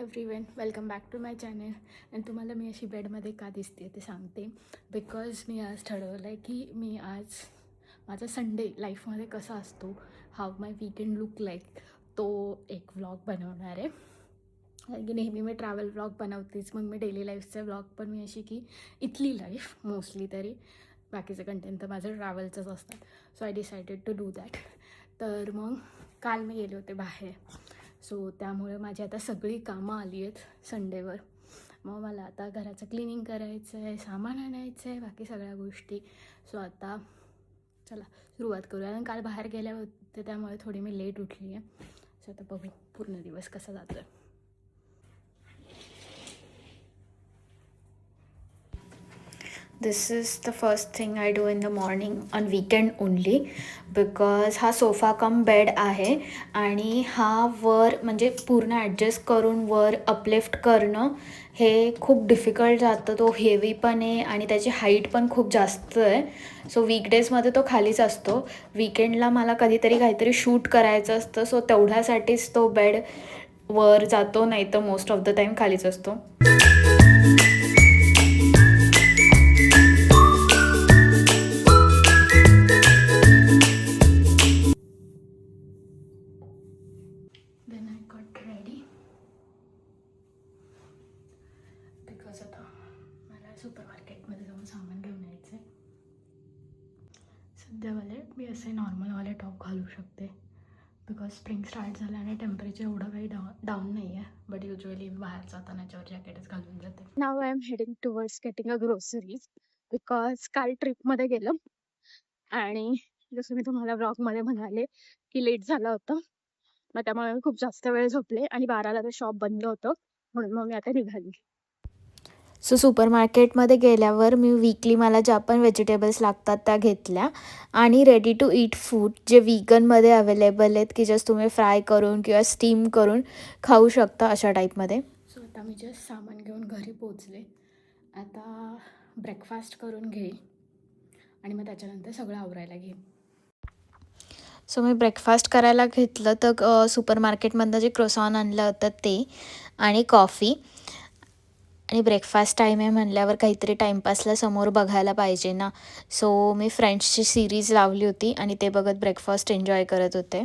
Everyone, welcome back to my channel. आणि तुम्हाला मी अशी बेडमध्ये का दिसते ते सांगते. बिकॉज मी आज ठरवलं आहे की मी आज माझा संडे लाईफमध्ये कसा असतो, हाव माय वीकेंड लुक लाईक, तो एक व्लॉग बनवणार आहे. कारण की नेहमी मी ट्रॅव्हल व्लॉग बनवतेच, मग मी डेली लाईफचा व्लॉग पण मी अशी की इथली लाईफ मोस्टली तरी, बाकीचं कंटेंट तर माझं ट्रॅव्हलचंच असतात. So I decided to do that. तर मग काल मी गेले होते बाहेर, सो त्यामुळे माझी आता सगळी कामं आली आहेत संडेवर. मग मला आता घराचं क्लिनिंग करायचं आहे, सामान आणायचं आहे, बाकी सगळ्या गोष्टी. सो आता चला सुरुवात करूया. आणि काल बाहेर गेले होते त्यामुळे थोडी मी लेट उठली आहे. सो आता बघू पूर्ण दिवस कसा जातो आहे. This is the first thing I do in the morning on weekend only, because हा सोफा कम बेड आहे आणि हा वर म्हणजे पूर्ण ॲडजस्ट करून वर अपलिफ्ट करणं हे खूप डिफिकल्ट जातं. तो हेवी पण आहे आणि त्याची हाईट पण खूप जास्त आहे. सो वीकडेजमध्ये तो खालीच असतो. वीकेंडला मला कधीतरी काहीतरी शूट करायचं असतं, सो तेवढ्यासाठीच तो बेड वर जातो, नाही तर मोस्ट ऑफ द टाईम खालीच असतो. Then I got ready, because आता मला सुपर मार्केटमध्ये जाऊन सामान घेऊन यायचं आहे. सध्यावाले मी असे नॉर्मलवाले टॉप घालू शकते, बिकॉज स्प्रिंग स्टार्ट झालं आणि टेम्परेचर एवढं काही डाऊन नाही आहे. बट युजली बाहेर जाताना याच्यावर जॅकेटच घालून जाते. Now I am heading towards getting a groceries, because काल ट्रिपमध्ये गेलं आणि जसं मी तुम्हाला ब्लॉगमध्ये म्हणाले की लेट झालं होतं, मग त्यामुळे मी खूप जास्त वेळ झोपले आणि 12ला ते शॉप बंद होतं, म्हणून मग मी आता निघाली. सो सुपर मार्केटमध्ये गेल्यावर मी वीकली मला ज्या पण व्हेजिटेबल्स लागतात त्या घेतल्या आणि रेडी टू ईट फूड जे वीगनमध्ये अवेलेबल आहेत, की जस्ट तुम्ही फ्राय करून किंवा स्टीम करून खाऊ शकता अशा टाईपमध्ये. सो आता मी जस्ट सामान घेऊन घरी पोचले. आता ब्रेकफास्ट करून घेईन आणि मग त्याच्यानंतर सगळं आवरायला घेईन. सो मी ब्रेकफास्ट करायला घेतलं तर सुपर मार्केटमधनं जे क्रोसॉन आणलं होतं ते आणि कॉफी. आणि ब्रेकफास्ट टाईम आहे म्हणल्यावर काहीतरी टाईमपासला समोर बघायला पाहिजे ना. सो मी फ्रेंड्सची सिरीज लावली होती आणि ते बघत ब्रेकफास्ट एन्जॉय करत होते.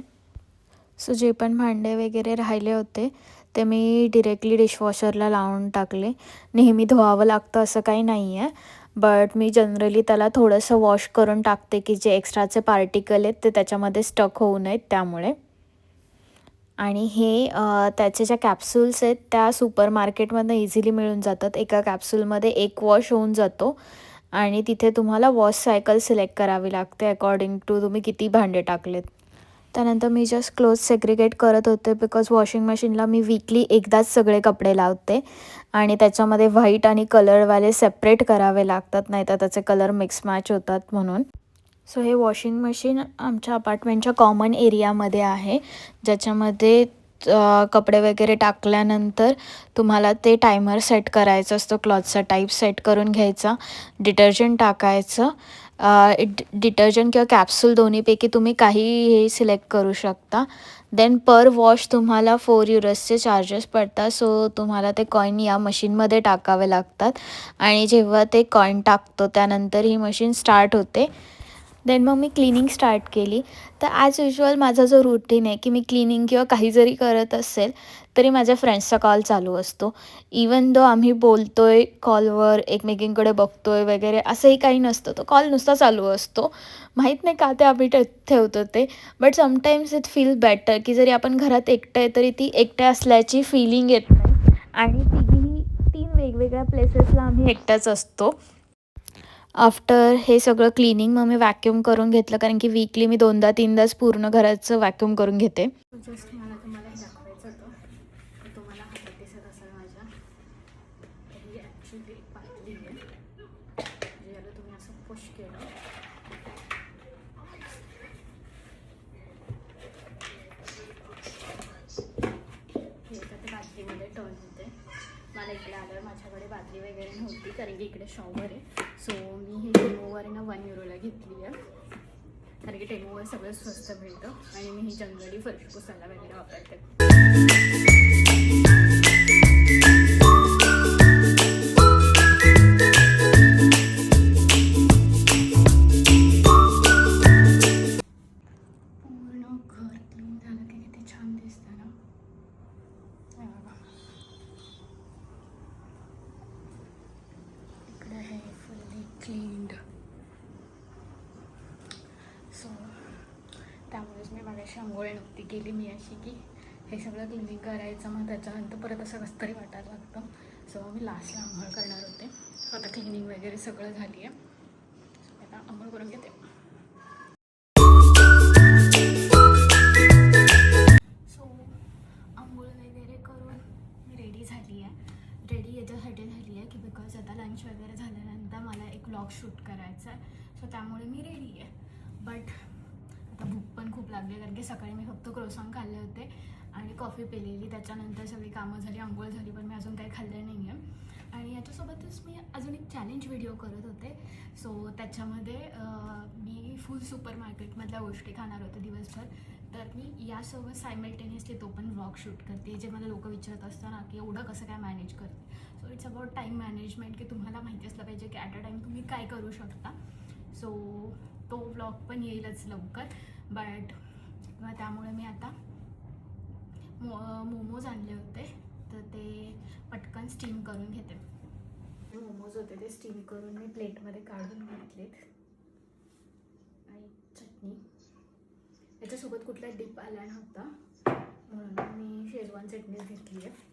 सो जे पण भांडे वगैरे राहिले होते ते मी डिरेक्टली डिशवॉशरला लावून टाकले. नेहमी धुवावं लागतं असं काही नाही आहे, बट मी जनरली त्याला थोडंसं वॉश करून टाकते की जे एक्स्ट्राचे पार्टिकल आहेत ते त्याच्यामध्ये स्टक होऊ नयेत त्यामुळे. आणि हे त्याचे ज्या कॅप्सूल्स आहेत त्या सुपर मार्केटमधनं इझिली मिळून जातात. एका कॅप्सूलमध्ये एक वॉश होऊन जातो आणि तिथे तुम्हाला वॉश सायकल सिलेक्ट करावी लागते अकॉर्डिंग टू तुम्ही किती भांडे टाकलेत. त्यानंतर मी जस्ट क्लोथ सेग्रिगेट करत होते, बिकॉज वॉशिंग मशीनला मी वीकली एकदाच सगळे कपडे लावते आणि त्याच्यामध्ये व्हाईट आणि कलरवाले सेपरेट करावे लागतात, नाही तर त्याचे कलर मिक्स मॅच होतात म्हणून. सो हे वॉशिंग मशीन आमच्या अपार्टमेंटच्या कॉमन एरियामध्ये आहे, ज्याच्यामध्ये कपडे वगैरे टाकल्यानंतर तुम्हाला ते टायमर सेट करायचं असतं. क्लॉथचा टाईप सेट करून घ्यायचा, डिटर्जंट टाकायचं. डिटर्जंट किंवा कॅप्सूल दोन्हीपैकी तुम्ही काही हे सिलेक्ट करू शकता. देन पर वॉश तुम्हाला 4 युरोजचे चार्जेस पडतात. सो तुम्हाला ते कॉईन या मशीनमध्ये टाकावे लागतात आणि जेव्हा ते कॉईन टाकतो त्यानंतर ही मशीन स्टार्ट होते. देन मग मी क्लिनिंग स्टार्ट केली. तर ॲज युजल माझा जो रूटीन आहे की मी क्लिनिंग किंवा काही जरी करत असेल तरी माझ्या फ्रेंड्सचा कॉल चालू असतो. इवन दो आम्ही बोलतो आहे कॉलवर, एकमेकींकडे बघतो आहे वगैरे, असंही काही नसतं. तो कॉल नुसता चालू असतो. माहीत नाही का ते आम्ही ठेवतो ते, but sometimes it feel better की जरी आपण घरात एकटं आहे तरी ती एकट्या असल्याची फिलिंग येत नाही. आणि तिघीही 3 वेगवेगळ्या प्लेसेसला आम्ही एकट्याच असतो. आफ्टर हे सगळं क्लिनिंग मग मी वॅक्यूम करून घेतलं, कारण की वीकली मी 2-3दाच पूर्ण घराचं वॅक्यूम करून घेते. जस्ट मला तुम्हाला दाखवायचं होतं, तुम्हाला हातात दिसत असेल माझ्या, ही ॲक्च्युली पातळी आहे. याला तुम्ही असं पुश केलं हे तर ते बादलीमध्ये टर्न होते. मला इकडे आल्यावर माझ्याकडे बादली वगैरे नव्हती, कारण की इकडे शॉवर आहे. सो मी ही टेमोवर ना 1 युरोला घेतली आहे, कारण की टेमोवर सगळं स्वस्त मिळतं आणि मी ही जनरली फरशी पुसायला वगैरे वापरते. अशी आंघोळ नव्हती केली मी, अशी की हे सगळं क्लिनिंग करायचं, मग त्याच्यानंतर परत असं कसं तरी वाटायला लागतं. सो मी लास्टला आंघोळ करणार होते. सो आता क्लिनिंग वगैरे सगळं झाली आहे. सो आता आंघोळ करून घेते. सो आंघोळ वगैरे करून मी रेडी झाली आहे. रेडी याच्यासाठी झाली आहे की बिकॉज आता लंच वगैरे झाल्यानंतर मला एक व्लॉग शूट करायचा आहे. सो त्यामुळे मी रेडी आहे. बट आता भूक पण खूप लागली, कारण की सकाळी मी फक्त क्रोसॉन खाल्ले होते आणि कॉफी पिलेली. त्याच्यानंतर सगळी कामं झाली, आंघोळ झाली, पण मी अजून काही खाल्लं नाही आहे. आणि याच्यासोबतच मी अजून एक चॅलेंज व्हिडिओ करत होते. सो त्याच्यामध्ये मी फुल सुपर मार्केटमधल्या गोष्टी खाणार होते दिवसभर. तर मी यासोबत सायमल्टेनियसली तो पण व्लॉग शूट करते. जे मला लोक विचारत असताना की एवढं कसं काय मॅनेज करते. So it's about time management, की तुम्हाला माहिती असलं पाहिजे की ॲट अ टाईम तुम्ही काय करू शकता. सो तो व्लॉग पण येईलच लवकर. बट त्यामुळे मी आता मोमोज आणले होते, तर ते पटकन स्टीम करून घेते. मोमोज होते ते स्टीम करून मी प्लेटमध्ये काढून घेतलेत. आणि चटणी, याच्यासोबत कुठला डिप आला नव्हता म्हणून मी शेजवान चटणीच घेतली आहे.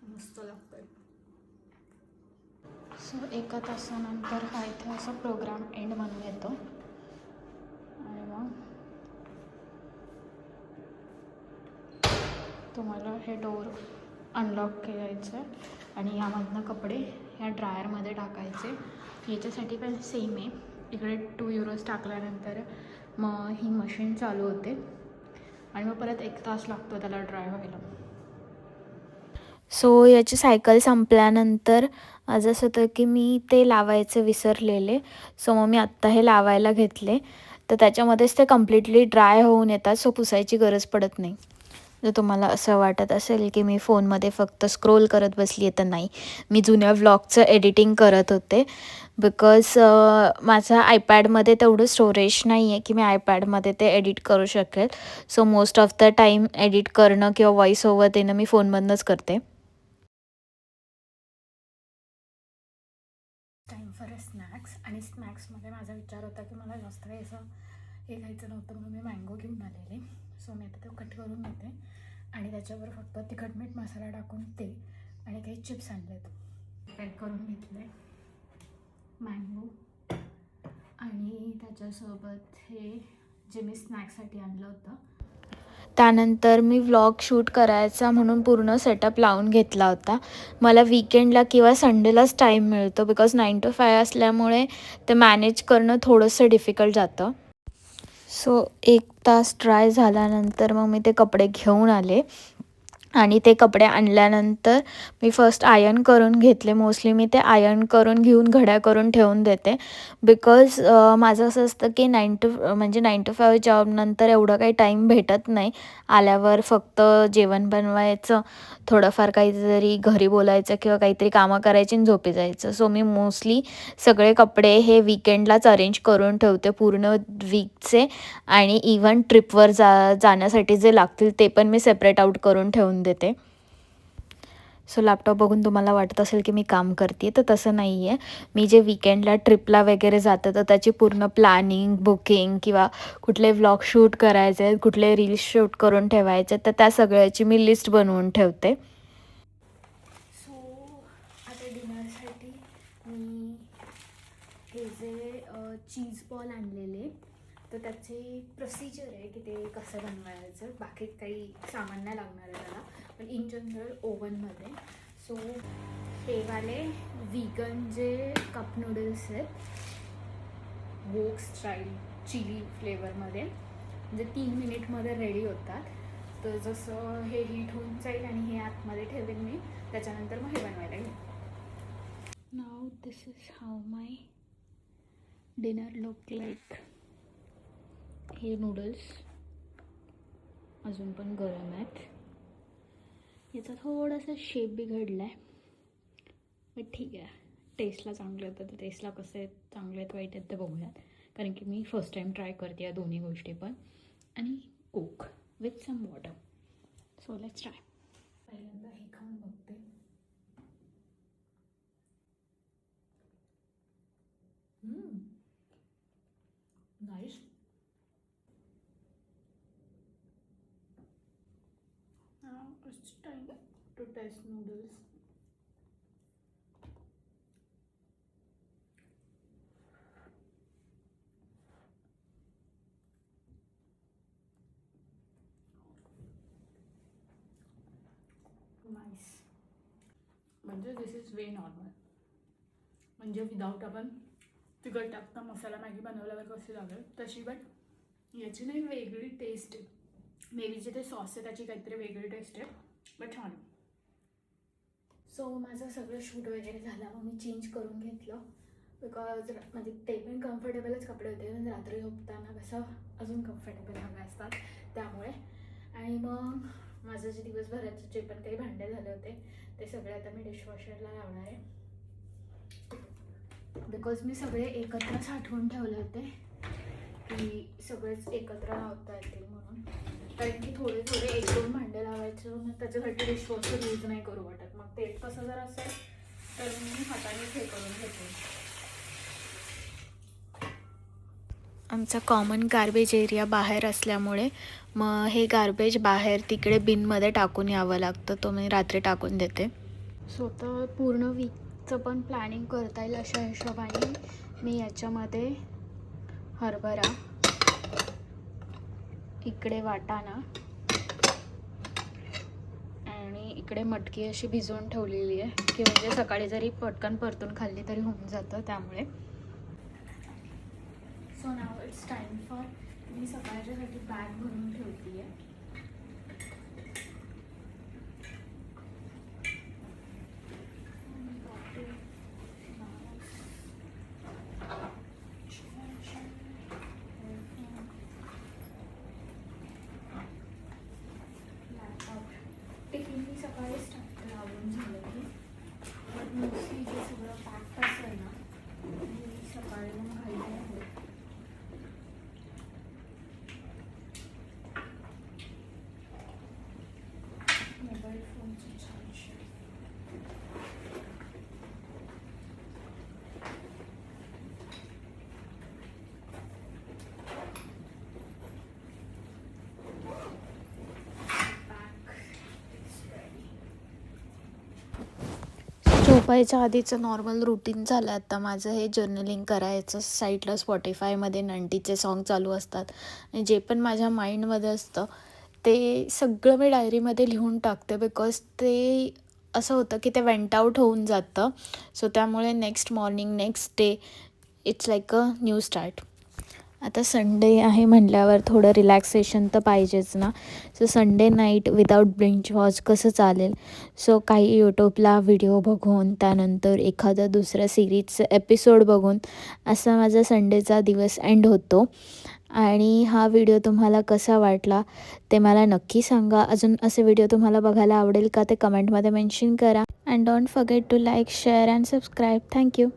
मस्त लागतंय. सो एका तासानंतर हा इथे असा प्रोग्राम एंड म्हणून येतो आणि मग तुम्हाला हे डोअर अनलॉक करायचं आहे आणि यामधनं कपडे ह्या ड्रायरमध्ये टाकायचे. याच्यासाठी पण सेम आहे. इकडे 2 युरोज टाकल्यानंतर मग ही मशीन चालू होते आणि मग परत 1 तास लागतो त्याला ड्राय व्हायला. सो याची सायकल संपल्यानंतर आज असं होतं की मी ते लावायचं विसरलेले. सो मग मी आत्ता हे लावायला घेतले, तर त्याच्यामध्येच ते कम्प्लिटली ड्राय होऊन येतात. सो पुसायची गरज पडत नाही. जर तुम्हाला असं वाटत असेल की मी फोनमध्ये फक्त स्क्रोल करत बसली आहे, तर नाही, मी जुन्या व्लॉगचं एडिटिंग करत होते. बिकॉज माझा आयपॅडमध्ये तेवढं स्टोरेज नाही आहे की मी आयपॅडमध्ये ते एडिट करू शकेल. So most of the time edit करणं किंवा व्हॉईस ओव्हर देणं मी फोनमधनंच करते. Time for a snacks. आणि स्नॅक्समध्ये माझा विचार होता की मला जास्त काही असं हे घ्यायचं नव्हतं, म्हणून मी मँगो घेऊन आलेले. सो मी आता ते कट करून घेते आणि त्याच्यावर फक्त तिखट मीठ मसाला टाकून ते आणि काही चिप्स आणलेत. पॅक करून घेतले मँगो आणि त्याच्यासोबत हे जे मी स्नॅक्ससाठी आणलं होतं. त्यानंतर मी व्लॉग शूट करायचा म्हणून पूर्ण सेटअप लावून घेतला होता. मला वीकेंडला किंवा संडेलाच टाईम मिळतो, बिकॉज 9 to 5 असल्यामुळे ते मॅनेज करणं थोडंसं डिफिकल्ट जातं. सो 1 तास ड्राय झाल्यानंतर मग मी ते कपडे घेऊन आले आणि ते कपडे आणल्यानंतर मी फर्स्ट आयर्न करून घेतले. मोस्टली मी ते आयर्न करून घेऊन घड्या करून ठेवून देते. बिकॉज माझं असं असतं की 9 to 5 जॉबनंतर एवढं काही टाईम भेटत नाही. आल्यावर फक्त जेवण बनवायचं, थोडंफार काहीतरी घरी बोलायचं किंवा काहीतरी कामं करायची आणि झोपी जायचं. सो मी मोस्टली सगळे कपडे हे वीकेंडलाच अरेंज करून ठेवते पूर्ण वीकचे. आणि इव्हन ट्रिपवर जाण्यासाठी जे लागतील ते पण मी सेपरेट आउट करून ठेवून देते. सो लॅपटॉप बघून तुम्हाला वाटत असेल की मी काम करते, तर तसं नाही आहे. मी जे वीकेंडला ट्रिपला वगैरे जातं तर त्याची पूर्ण प्लॅनिंग, बुकिंग किंवा कुठले व्लॉग शूट करायचे, कुठले रील्स शूट करून ठेवायचे, तर त्या सगळ्याची मी लिस्ट बनवून ठेवते. सो आता डिनरसाठी मी हे जे चीज बॉल आणलेले, तर त्याची प्रोसिजर आहे की ते कसं बनवायचं. बाकी काही सामान नाही लागणार आहे त्याला, पण इन जनरल ओव्हनमध्ये. सो हे वाले व्हीगन जे कप नूडल्स आहेत, वोक स्टाईल चिली फ्लेवरमध्ये, म्हणजे 3 मिनिटमध्ये रेडी होतात. तर जसं हे हीट होऊन जाईल आणि हे आतमध्ये ठेवेन मी, त्याच्यानंतर मग हे बनवायला घेईन. Now this is how my dinner look like. हे नूडल्स अजून पण गरम आहेत. याचा थोडासा शेप बिघडला आहे, बट ठीक आहे. टेस्टला चांगलं येतं, तर टेस्टला कसं आहे, चांगले आहेत वाईट आहेत ते बघूयात. कारण की मी फर्स्ट टाईम ट्राय करते या दोन्ही गोष्टी पण. आणि coke with some water. So let's try. पहिल्यांदा हे खाऊन बघते. Nice. Now it's time to test noodles. Nice. म्हणजे दिस इज वे नॉर्मल. म्हणजे विदाऊट आपण तिखट टाकता मसाला मॅगी बनवल्यावर कशी लागेल तशी, बट याची नाही वेगळी टेस्ट आहे. मे बी जे ते सॉस आहे त्याची काहीतरी वेगळी टेस्ट आहे, बट छान. सो माझं सगळं शूट वगैरे झालं, मग मी चेंज करून घेतलं बिकॉज म्हणजे ते पण कम्फर्टेबलच कपडे होते, पण रात्री झोपताना कसं अजून कम्फर्टेबल हवे असतात त्यामुळे. आणि मग माझं जे दिवसभराचे जे पण काही भांडे झाले होते ते सगळे आता मी डिशवॉशरला लावणार आहे, बिकॉज मी सगळे एकत्र साठवून ठेवले होते की सगळेच एकत्र लावता येतील म्हणून. कारण की थोडे थोडे 1-2 भांडे लावायचं, मग त्याच्यासाठी डिशवॉशर यूज नाही करू वाटत. मग ते कसं जर असेल तर मी हातानेच हे करून घेते. आमचा कॉमन गार्बेज एरिया बाहेर असल्यामुळे मग हे गार्बेज बाहेर तिकडे बिनमध्ये टाकून यावं लागतं, तो मी रात्री टाकून देते. स्वतः पूर्ण वीकचं पण प्लॅनिंग करता येईल अशा हिशोबाने मी याच्यामध्ये हरभरा, इकडे वाटाणा आणि इकडे मटकी अशी भिजवून ठेवलेली आहे की म्हणजे सकाळी जरी पटकन परतून खाल्ली तरी होऊन जातं त्यामुळे. So now it's time for, मी सकाळच्यासाठी बॅग भरून ठेवली आहे. टिफिन मी सकाळीच लावून झालं की, बट मोस्टली जे सगळं पॅक्ट असेल ना मी सकाळी मग घाई आहे. मोबाईल फोनचं छानशी झोपायच्या आधीचं नॉर्मल रुटीन झालं आता माझं हे जर्नलिंग करायचं. साईडला स्पॉटिफायमध्ये 90चे सॉन्ग चालू असतात आणि जे पण माझ्या माइंडमध्ये असतं ते सगळं मी डायरीमध्ये लिहून टाकते, बिकॉज ते असं होतं की ते वेंट आउट होऊन जातं. सो त्यामुळे next morning next day it's like a new start. आता संडे आहे म्हटल्यावर थोडं रिलॅक्सेशन तर पाहिजेच ना. So Sunday night without binge watch कसं चालेल. सो काही यूट्यूबला व्हिडिओ बघून त्यानंतर एखादा दुसऱ्या सिरीजचं एपिसोड बघून असा माझा संडेचा दिवस एंड होतो. आणि हा व्हिडिओ तुम्हाला कसा वाटला ते मला नक्की सांगा. अजून असे व्हिडिओ तुम्हाला बघायला आवडेल का ते कमेंटमध्ये मेन्शन करा. And don't forget to like, share and subscribe. Thank you.